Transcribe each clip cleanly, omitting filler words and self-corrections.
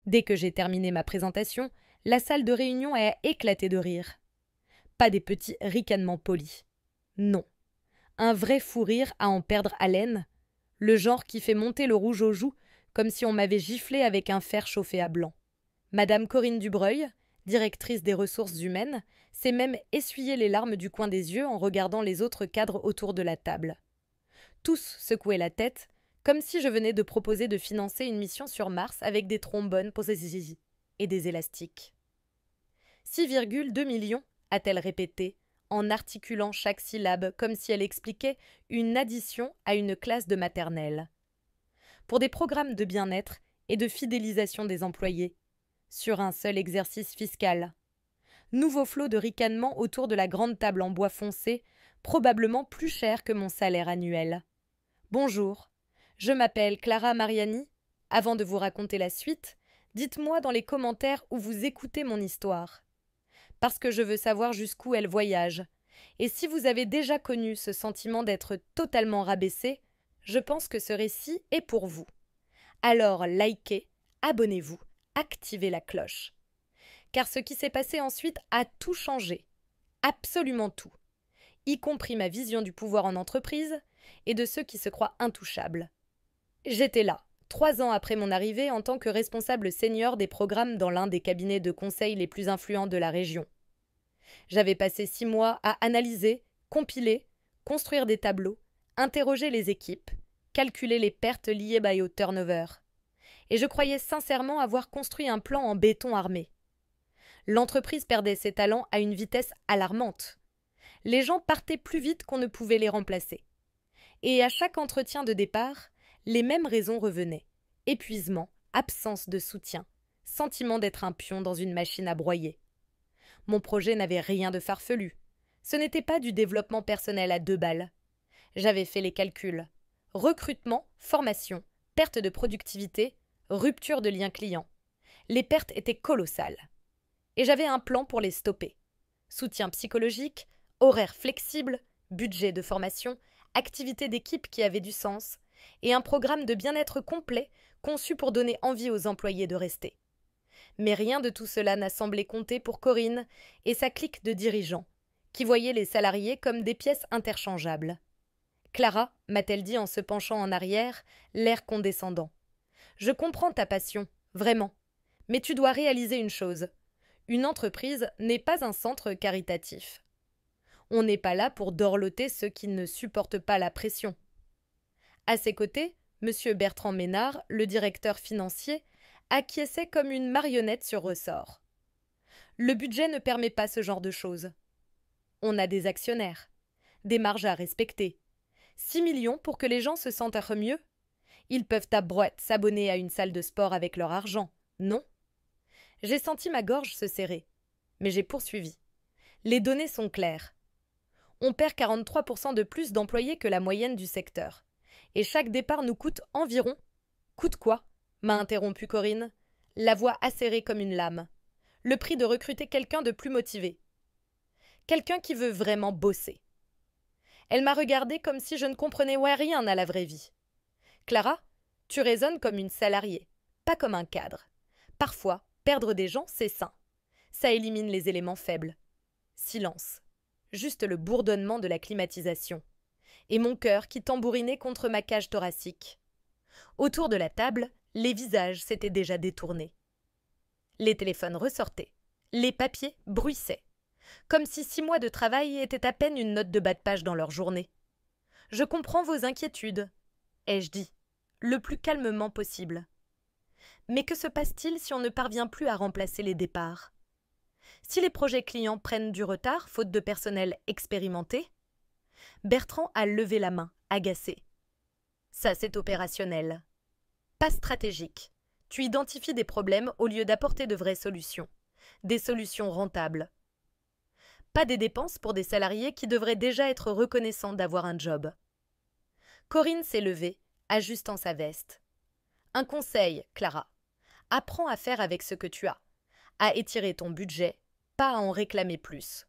Dès que j'ai terminé ma présentation, la salle de réunion a éclaté de rire. Pas des petits ricanements polis. Non. Un vrai fou rire à en perdre haleine, le genre qui fait monter le rouge aux joues comme si on m'avait giflé avec un fer chauffé à blanc. Madame Corinne Dubreuil, directrice des ressources humaines, s'est même essuyé les larmes du coin des yeux en regardant les autres cadres autour de la table. Tous secouaient la tête, comme si je venais de proposer de financer une mission sur Mars avec des trombones et des élastiques. 6,2 millions, a-t-elle répété, en articulant chaque syllabe comme si elle expliquait une addition à une classe de maternelle. Pour des programmes de bien-être et de fidélisation des employés, sur un seul exercice fiscal. Nouveau flot de ricanements autour de la grande table en bois foncé, probablement plus cher que mon salaire annuel. Bonjour, je m'appelle Clara Mariani. Avant de vous raconter la suite, dites-moi dans les commentaires où vous écoutez mon histoire. Parce que je veux savoir jusqu'où elle voyage. Et si vous avez déjà connu ce sentiment d'être totalement rabaissé, je pense que ce récit est pour vous. Alors likez, abonnez-vous, activez la cloche. Car ce qui s'est passé ensuite a tout changé. Absolument tout. Y compris ma vision du pouvoir en entreprise et de ceux qui se croient intouchables. J'étais là, 3 ans après mon arrivée en tant que responsable senior des programmes dans l'un des cabinets de conseil les plus influents de la région. J'avais passé 6 mois à analyser, compiler, construire des tableaux, interroger les équipes, calculer les pertes liées au turnover. Et je croyais sincèrement avoir construit un plan en béton armé. L'entreprise perdait ses talents à une vitesse alarmante. Les gens partaient plus vite qu'on ne pouvait les remplacer. Et à chaque entretien de départ, les mêmes raisons revenaient. Épuisement, absence de soutien, sentiment d'être un pion dans une machine à broyer. Mon projet n'avait rien de farfelu. Ce n'était pas du développement personnel à 2 balles. J'avais fait les calculs. Recrutement, formation, perte de productivité, rupture de lien client. Les pertes étaient colossales. Et j'avais un plan pour les stopper. Soutien psychologique, horaire flexible, budget de formation, activité d'équipe qui avait du sens, et un programme de bien-être complet conçu pour donner envie aux employés de rester. Mais rien de tout cela n'a semblé compter pour Corinne et sa clique de dirigeants, qui voyaient les salariés comme des pièces interchangeables. Clara, m'a-t-elle dit en se penchant en arrière, l'air condescendant. Je comprends ta passion, vraiment. Mais tu dois réaliser une chose. Une entreprise n'est pas un centre caritatif. On n'est pas là pour dorloter ceux qui ne supportent pas la pression. À ses côtés, M. Bertrand Ménard, le directeur financier, acquiesçait comme une marionnette sur ressort. Le budget ne permet pas ce genre de choses. On a des actionnaires, des marges à respecter. 6 millions pour que les gens se sentent mieux. Ils peuvent à brouette s'abonner à une salle de sport avec leur argent, non? J'ai senti ma gorge se serrer, mais j'ai poursuivi. Les données sont claires. On perd 43% de plus d'employés que la moyenne du secteur. Et chaque départ nous coûte environ... Coûte quoi? M'a interrompu Corinne, la voix acérée comme une lame. Le prix de recruter quelqu'un de plus motivé. Quelqu'un qui veut vraiment bosser. Elle m'a regardée comme si je ne comprenais rien à la vraie vie. Clara, tu raisonnes comme une salariée, pas comme un cadre. Parfois, perdre des gens, c'est sain. Ça élimine les éléments faibles. Silence. Juste le bourdonnement de la climatisation. Et mon cœur qui tambourinait contre ma cage thoracique. Autour de la table, les visages s'étaient déjà détournés. Les téléphones ressortaient. Les papiers bruissaient. Comme si 6 mois de travail étaient à peine une note de bas de page dans leur journée. Je comprends vos inquiétudes, ai-je dit, le plus calmement possible. Mais que se passe-t-il si on ne parvient plus à remplacer les départs? Si les projets clients prennent du retard, faute de personnel expérimenté? Bertrand a levé la main, agacé. Ça, c'est opérationnel. Pas stratégique. Tu identifies des problèmes au lieu d'apporter de vraies solutions. Des solutions rentables. Pas des dépenses pour des salariés qui devraient déjà être reconnaissants d'avoir un job. Corinne s'est levée, ajustant sa veste. Un conseil, Clara. Apprends à faire avec ce que tu as, à étirer ton budget, pas à en réclamer plus.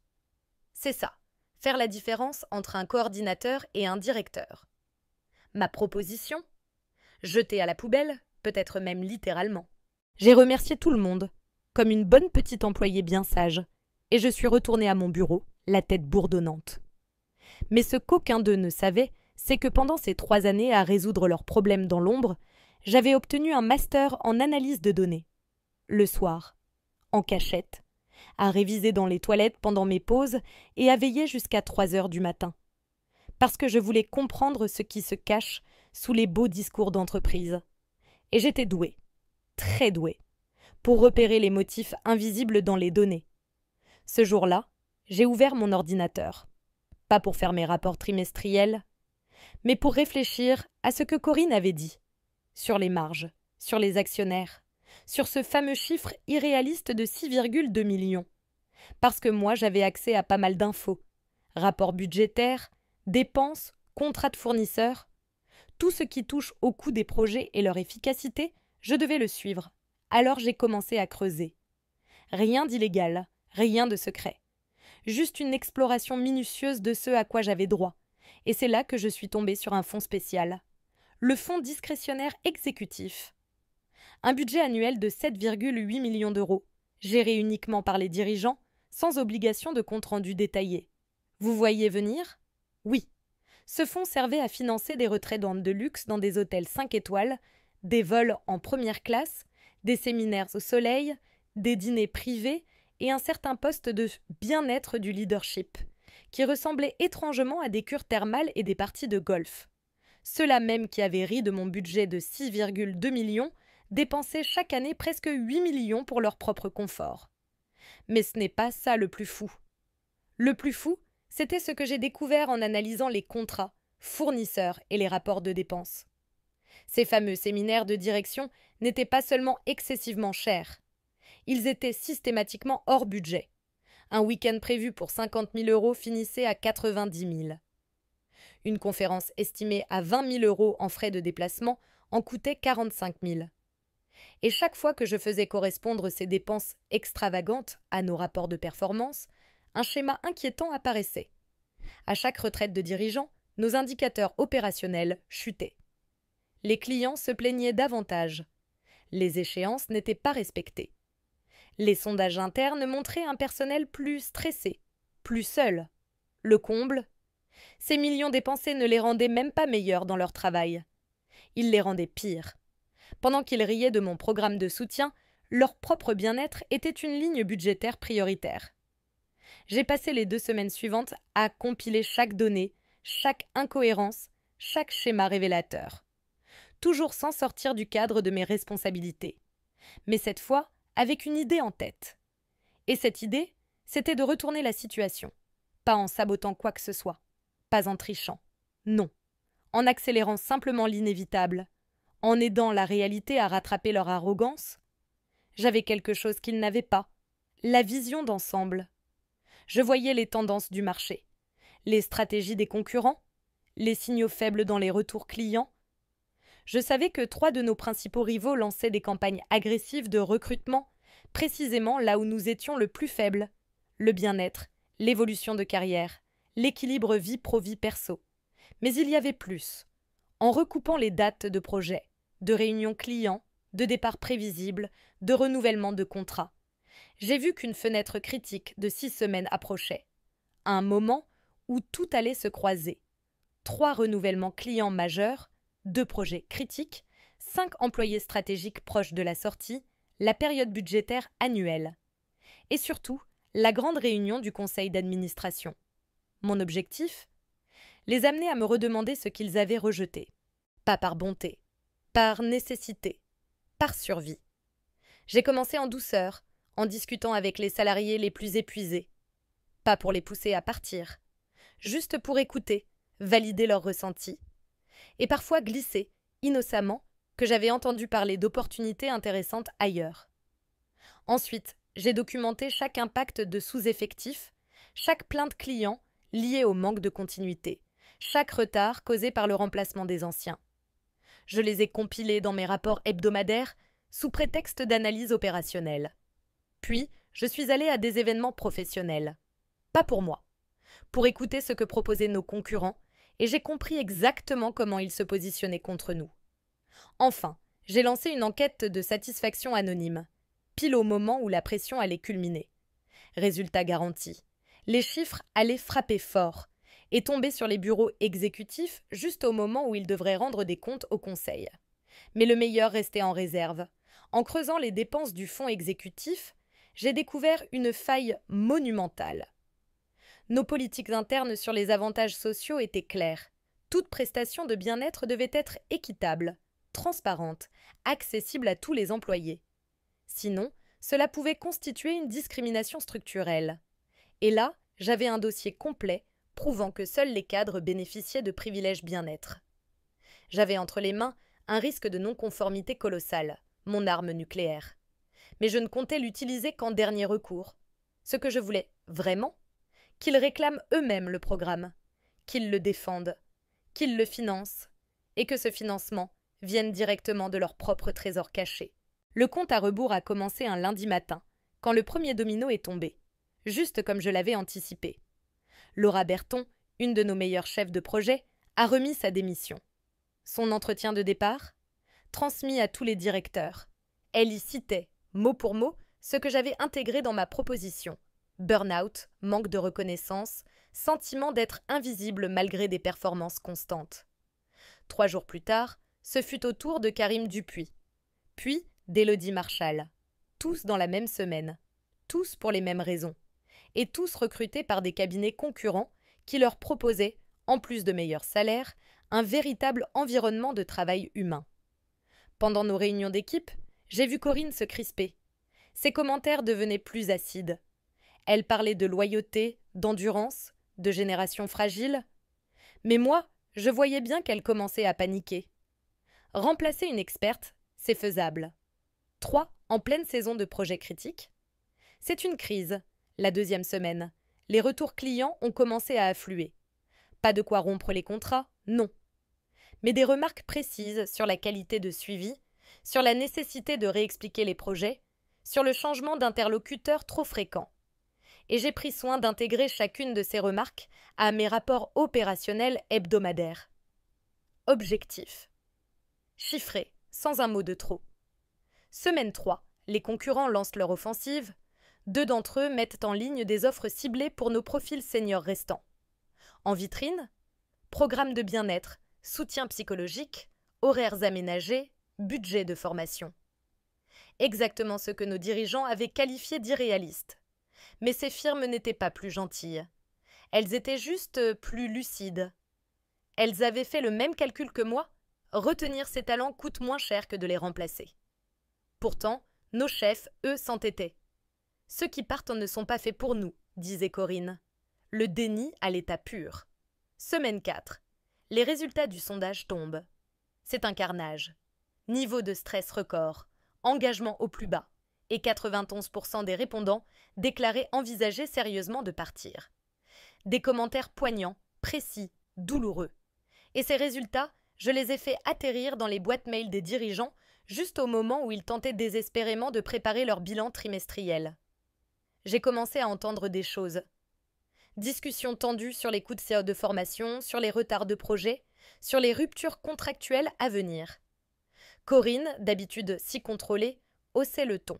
C'est ça, faire la différence entre un coordinateur et un directeur. Ma proposition? Jeter à la poubelle, peut-être même littéralement. J'ai remercié tout le monde, comme une bonne petite employée bien sage, et je suis retournée à mon bureau, la tête bourdonnante. Mais ce qu'aucun d'eux ne savait, c'est que pendant ces 3 années à résoudre leurs problèmes dans l'ombre, j'avais obtenu un master en analyse de données. Le soir, en cachette, à réviser dans les toilettes pendant mes pauses et à veiller jusqu'à 3 heures du matin. Parce que je voulais comprendre ce qui se cache sous les beaux discours d'entreprise. Et j'étais douée, très douée, pour repérer les motifs invisibles dans les données. Ce jour-là, j'ai ouvert mon ordinateur. Pas pour faire mes rapports trimestriels, mais pour réfléchir à ce que Corinne avait dit. Sur les marges, sur les actionnaires, sur ce fameux chiffre irréaliste de 6,2 millions. Parce que moi, j'avais accès à pas mal d'infos. Rapports budgétaires, dépenses, contrats de fournisseurs. Tout ce qui touche au coût des projets et leur efficacité, je devais le suivre. Alors j'ai commencé à creuser. Rien d'illégal, rien de secret. Juste une exploration minutieuse de ce à quoi j'avais droit. Et c'est là que je suis tombée sur un fonds spécial. Le fonds discrétionnaire exécutif. Un budget annuel de 7,8 millions d'euros, géré uniquement par les dirigeants, sans obligation de compte-rendu détaillé. Vous voyez venir ? Oui. Ce fonds servait à financer des retraites de luxe dans des hôtels 5 étoiles, des vols en première classe, des séminaires au soleil, des dîners privés et un certain poste de bien-être du leadership, qui ressemblait étrangement à des cures thermales et des parties de golf. Ceux-là même qui avaient ri de mon budget de 6,2 millions dépensaient chaque année presque 8 millions pour leur propre confort. Mais ce n'est pas ça le plus fou. Le plus fou, c'était ce que j'ai découvert en analysant les contrats, fournisseurs et les rapports de dépenses. Ces fameux séminaires de direction n'étaient pas seulement excessivement chers. Ils étaient systématiquement hors budget. Un week-end prévu pour 50 000 euros finissait à 90 000. Une conférence estimée à 20 000 euros en frais de déplacement en coûtait 45 000. Et chaque fois que je faisais correspondre ces dépenses extravagantes à nos rapports de performance, un schéma inquiétant apparaissait. À chaque retraite de dirigeants, nos indicateurs opérationnels chutaient. Les clients se plaignaient davantage. Les échéances n'étaient pas respectées. Les sondages internes montraient un personnel plus stressé, plus seul. Le comble ? Ces millions dépensés ne les rendaient même pas meilleurs dans leur travail. Ils les rendaient pires. Pendant qu'ils riaient de mon programme de soutien, leur propre bien-être était une ligne budgétaire prioritaire. J'ai passé les 2 semaines suivantes à compiler chaque donnée, chaque incohérence, chaque schéma révélateur. Toujours sans sortir du cadre de mes responsabilités. Mais cette fois, avec une idée en tête. Et cette idée, c'était de retourner la situation. Pas en sabotant quoi que ce soit. Pas en trichant. Non. En accélérant simplement l'inévitable. En aidant la réalité à rattraper leur arrogance. J'avais quelque chose qu'ils n'avaient pas. La vision d'ensemble. Je voyais les tendances du marché. Les stratégies des concurrents. Les signaux faibles dans les retours clients. Je savais que 3 de nos principaux rivaux lançaient des campagnes agressives de recrutement, précisément là où nous étions le plus faibles. Le bien-être, l'évolution de carrière, l'équilibre vie pro-vie perso. Mais il y avait plus. En recoupant les dates de projets, de réunions clients, de départs prévisibles, de renouvellement de contrats, j'ai vu qu'une fenêtre critique de 6 semaines approchait. Un moment où tout allait se croiser. 3 renouvellements clients majeurs, 2 projets critiques, 5 employés stratégiques proches de la sortie, la période budgétaire annuelle. Et surtout, la grande réunion du conseil d'administration. Mon objectif ? Les amener à me redemander ce qu'ils avaient rejeté. Pas par bonté, par nécessité, par survie. J'ai commencé en douceur, en discutant avec les salariés les plus épuisés. Pas pour les pousser à partir, juste pour écouter, valider leurs ressentis. Et parfois glisser, innocemment, que j'avais entendu parler d'opportunités intéressantes ailleurs. Ensuite, j'ai documenté chaque impact de sous-effectifs, chaque plainte client liée au manque de continuité, chaque retard causé par le remplacement des anciens. Je les ai compilés dans mes rapports hebdomadaires sous prétexte d'analyse opérationnelle. Puis, je suis allée à des événements professionnels. Pas pour moi. Pour écouter ce que proposaient nos concurrents, et j'ai compris exactement comment ils se positionnaient contre nous. Enfin, J'ai lancé une enquête de satisfaction anonyme, pile au moment où la pression allait culminer. Résultat garanti. Les chiffres allaient frapper fort et tomber sur les bureaux exécutifs juste au moment où ils devraient rendre des comptes au Conseil. Mais le meilleur restait en réserve. En creusant les dépenses du fonds exécutif, j'ai découvert une faille monumentale. Nos politiques internes sur les avantages sociaux étaient claires. Toute prestation de bien-être devait être équitable, transparente, accessible à tous les employés. Sinon, cela pouvait constituer une discrimination structurelle. Et là, j'avais un dossier complet prouvant que seuls les cadres bénéficiaient de privilèges bien-être. J'avais entre les mains un risque de non-conformité colossal, mon arme nucléaire. Mais je ne comptais l'utiliser qu'en dernier recours. Ce que je voulais vraiment, qu'ils réclament eux-mêmes le programme, qu'ils le défendent, qu'ils le financent, et que ce financement vienne directement de leur propre trésor caché. Le compte à rebours a commencé un lundi matin, quand le premier domino est tombé, juste comme je l'avais anticipé. Laura Berton, une de nos meilleures chefs de projet, a remis sa démission. Son entretien de départ, transmis à tous les directeurs. Elle y citait, mot pour mot, ce que j'avais intégré dans ma proposition. Burn-out, manque de reconnaissance, sentiment d'être invisible malgré des performances constantes. 3 jours plus tard, ce fut au tour de Karim Dupuis, puis d'Élodie Marchal. Tous dans la même semaine, tous pour les mêmes raisons, et tous recrutés par des cabinets concurrents qui leur proposaient, en plus de meilleurs salaires, un véritable environnement de travail humain. Pendant nos réunions d'équipe, j'ai vu Corinne se crisper. Ses commentaires devenaient plus acides. Elle parlait de loyauté, d'endurance, de génération fragile. Mais moi, je voyais bien qu'elle commençait à paniquer. Remplacer une experte, c'est faisable. 3 en pleine saison de projet critique. C'est une crise. La 2e semaine, les retours clients ont commencé à affluer. Pas de quoi rompre les contrats, non. Mais des remarques précises sur la qualité de suivi, sur la nécessité de réexpliquer les projets, sur le changement d'interlocuteur trop fréquent. Et j'ai pris soin d'intégrer chacune de ces remarques à mes rapports opérationnels hebdomadaires. Objectif. Chiffré, sans un mot de trop. Semaine 3, les concurrents lancent leur offensive. 2 d'entre eux mettent en ligne des offres ciblées pour nos profils seniors restants. En vitrine, programme de bien-être, soutien psychologique, horaires aménagés, budget de formation. Exactement ce que nos dirigeants avaient qualifié d'irréaliste. Mais ces firmes n'étaient pas plus gentilles. Elles étaient juste plus lucides. Elles avaient fait le même calcul que moi. Retenir ces talents coûte moins cher que de les remplacer. Pourtant, nos chefs, eux, s'entêtaient. Ceux qui partent ne sont pas faits pour nous, disait Corinne. Le déni à l'état pur. Semaine 4. Les résultats du sondage tombent. C'est un carnage. Niveau de stress record, engagement au plus bas, et 91% des répondants déclaraient envisager sérieusement de partir. Des commentaires poignants, précis, douloureux. Et ces résultats, je les ai fait atterrir dans les boîtes mail des dirigeants juste au moment où ils tentaient désespérément de préparer leur bilan trimestriel. J'ai commencé à entendre des choses. Discussions tendues sur les coûts de formation, sur les retards de projet, sur les ruptures contractuelles à venir. Corinne, d'habitude si contrôlée, haussait le ton.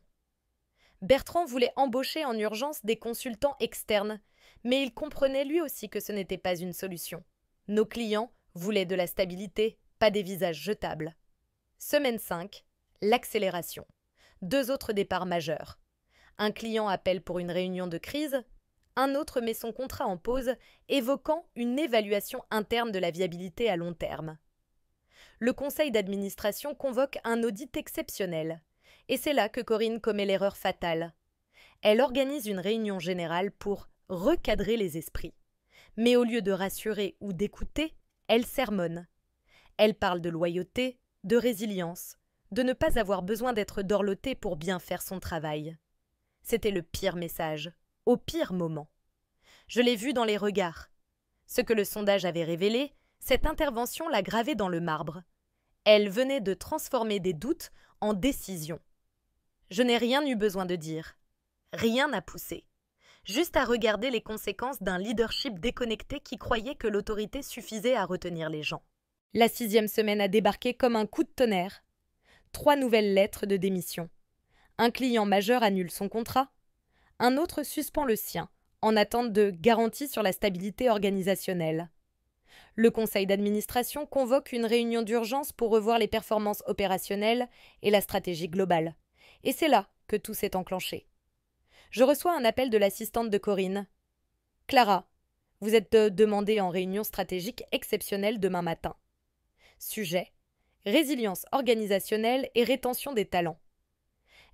Bertrand voulait embaucher en urgence des consultants externes, mais il comprenait lui aussi que ce n'était pas une solution. Nos clients voulaient de la stabilité, pas des visages jetables. Semaine 5, l'accélération. 2 autres départs majeurs. Un client appelle pour une réunion de crise, un autre met son contrat en pause, évoquant une évaluation interne de la viabilité à long terme. Le conseil d'administration convoque un audit exceptionnel. Et c'est là que Corinne commet l'erreur fatale. Elle organise une réunion générale pour recadrer les esprits. Mais au lieu de rassurer ou d'écouter, elle sermonne. Elle parle de loyauté, de résilience, de ne pas avoir besoin d'être dorlotée pour bien faire son travail. C'était le pire message, au pire moment. Je l'ai vu dans les regards. Ce que le sondage avait révélé, cette intervention l'a gravé dans le marbre. Elle venait de transformer des doutes en décisions. Je n'ai rien eu besoin de dire. Rien à pousser. Juste à regarder les conséquences d'un leadership déconnecté qui croyait que l'autorité suffisait à retenir les gens. La 6e semaine a débarqué comme un coup de tonnerre. 3 nouvelles lettres de démission. Un client majeur annule son contrat. Un autre suspend le sien, en attente de garanties sur la stabilité organisationnelle. Le conseil d'administration convoque une réunion d'urgence pour revoir les performances opérationnelles et la stratégie globale. Et c'est là que tout s'est enclenché. Je reçois un appel de l'assistante de Corinne. « Clara, vous êtes demandée en réunion stratégique exceptionnelle demain matin. » Sujet : résilience organisationnelle et rétention des talents.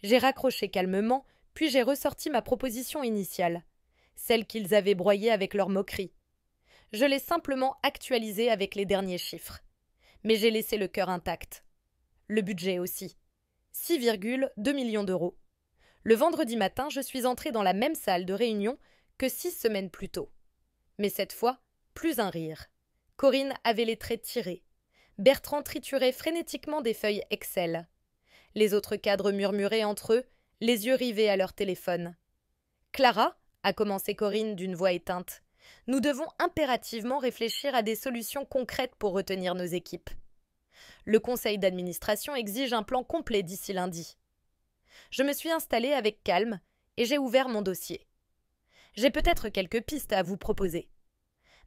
J'ai raccroché calmement, puis j'ai ressorti ma proposition initiale, celle qu'ils avaient broyée avec leur moquerie. Je l'ai simplement actualisée avec les derniers chiffres. Mais j'ai laissé le cœur intact. Le budget aussi. 6,2 millions d'euros. Le vendredi matin, je suis entrée dans la même salle de réunion que 6 semaines plus tôt. Mais cette fois, plus un rire. Corinne avait les traits tirés. Bertrand triturait frénétiquement des feuilles Excel. Les autres cadres murmuraient entre eux, les yeux rivés à leur téléphone. « Clara » a commencé Corinne d'une voix éteinte. « Nous devons impérativement réfléchir à des solutions concrètes pour retenir nos équipes. Le conseil d'administration exige un plan complet d'ici lundi. » Je me suis installée avec calme et j'ai ouvert mon dossier. J'ai peut-être quelques pistes à vous proposer.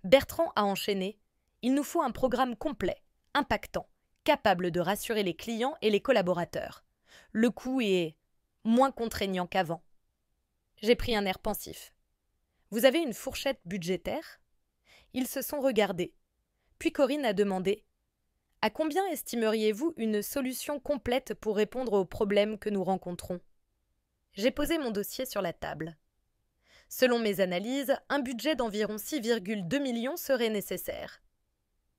Bertrand a enchaîné. Il nous faut un programme complet, impactant, capable de rassurer les clients et les collaborateurs. Le coût est moins contraignant qu'avant. J'ai pris un air pensif. Vous avez une fourchette budgétaire ? Ils se sont regardés. Puis Corinne a demandé « À combien estimeriez-vous une solution complète pour répondre aux problèmes que nous rencontrons ?» J'ai posé mon dossier sur la table. Selon mes analyses, un budget d'environ 6,2 millions serait nécessaire.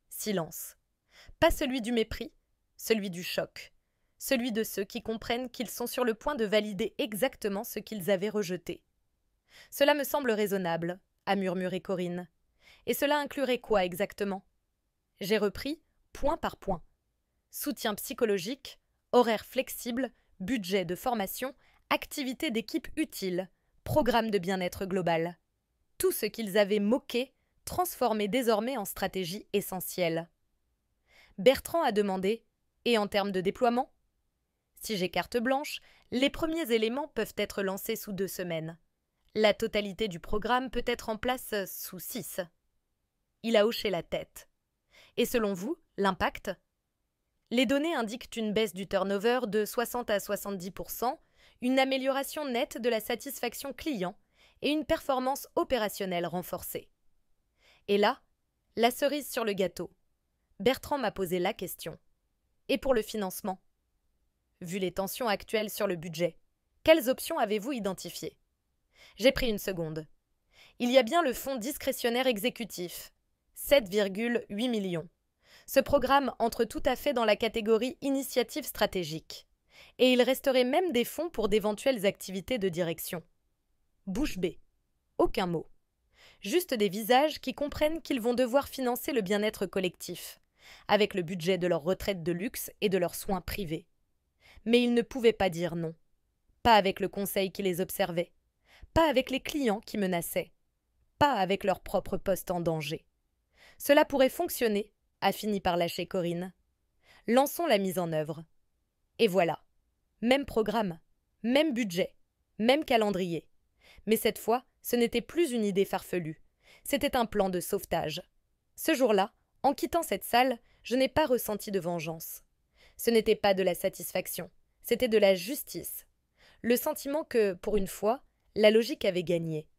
Silence. Pas celui du mépris, celui du choc. Celui de ceux qui comprennent qu'ils sont sur le point de valider exactement ce qu'ils avaient rejeté. « Cela me semble raisonnable, » a murmuré Corinne. « Et cela inclurait quoi exactement ?» J'ai repris, point par point. Soutien psychologique, horaire flexible, budget de formation, activité d'équipe utile, programme de bien-être global. Tout ce qu'ils avaient moqué, transformé désormais en stratégie essentielle. Bertrand a demandé « Et en termes de déploiement ?» Si j'ai carte blanche, les premiers éléments peuvent être lancés sous 2 semaines. La totalité du programme peut être en place sous 6. Il a hoché la tête. Et selon vous, l'impact ? Les données indiquent une baisse du turnover de 60 à 70%, une amélioration nette de la satisfaction client et une performance opérationnelle renforcée. Et là, la cerise sur le gâteau. Bertrand m'a posé la question. Et pour le financement ? Vu les tensions actuelles sur le budget, quelles options avez-vous identifiées ? J'ai pris une seconde. Il y a bien le fonds discrétionnaire exécutif, 7,8 millions. Ce programme entre tout à fait dans la catégorie initiative stratégique. Et il resterait même des fonds pour d'éventuelles activités de direction. Bouche bée. Aucun mot. Juste des visages qui comprennent qu'ils vont devoir financer le bien-être collectif, avec le budget de leur retraite de luxe et de leurs soins privés. Mais ils ne pouvaient pas dire non. Pas avec le conseil qui les observait. Pas avec les clients qui menaçaient. Pas avec leur propre poste en danger. Cela pourrait fonctionner, a fini par lâcher Corinne. Lançons la mise en œuvre. Et voilà. Même programme, même budget, même calendrier. Mais cette fois, ce n'était plus une idée farfelue. C'était un plan de sauvetage. Ce jour-là, en quittant cette salle, je n'ai pas ressenti de vengeance. Ce n'était pas de la satisfaction, c'était de la justice. Le sentiment que, pour une fois, la logique avait gagné.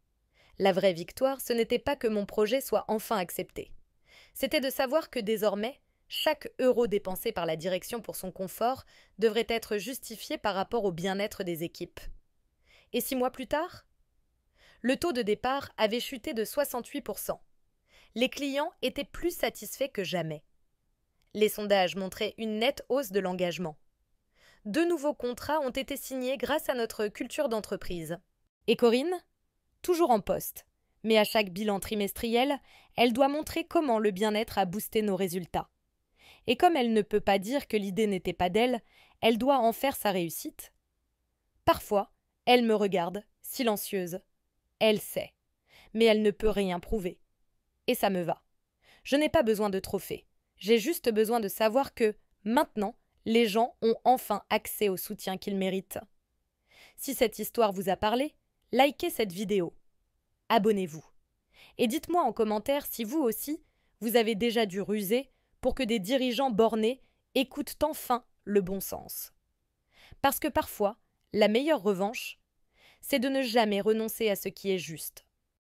La vraie victoire, ce n'était pas que mon projet soit enfin accepté. C'était de savoir que désormais, chaque euro dépensé par la direction pour son confort devrait être justifié par rapport au bien-être des équipes. Et 6 mois plus tard ? Le taux de départ avait chuté de 68%. Les clients étaient plus satisfaits que jamais. Les sondages montraient une nette hausse de l'engagement. 2 nouveaux contrats ont été signés grâce à notre culture d'entreprise. Et Corinne ? Toujours en poste. Mais à chaque bilan trimestriel, elle doit montrer comment le bien-être a boosté nos résultats. Et comme elle ne peut pas dire que l'idée n'était pas d'elle, elle doit en faire sa réussite. Parfois, elle me regarde, silencieuse. Elle sait. Mais elle ne peut rien prouver. Et ça me va. Je n'ai pas besoin de trophées. J'ai juste besoin de savoir que, maintenant, Les gens ont enfin accès au soutien qu'ils méritent. Si cette histoire vous a parlé, likez cette vidéo. Abonnez-vous. Et dites-moi en commentaire si vous aussi, vous avez déjà dû ruser pour que des dirigeants bornés écoutent enfin le bon sens. Parce que parfois, la meilleure revanche, c'est de ne jamais renoncer à ce qui est juste.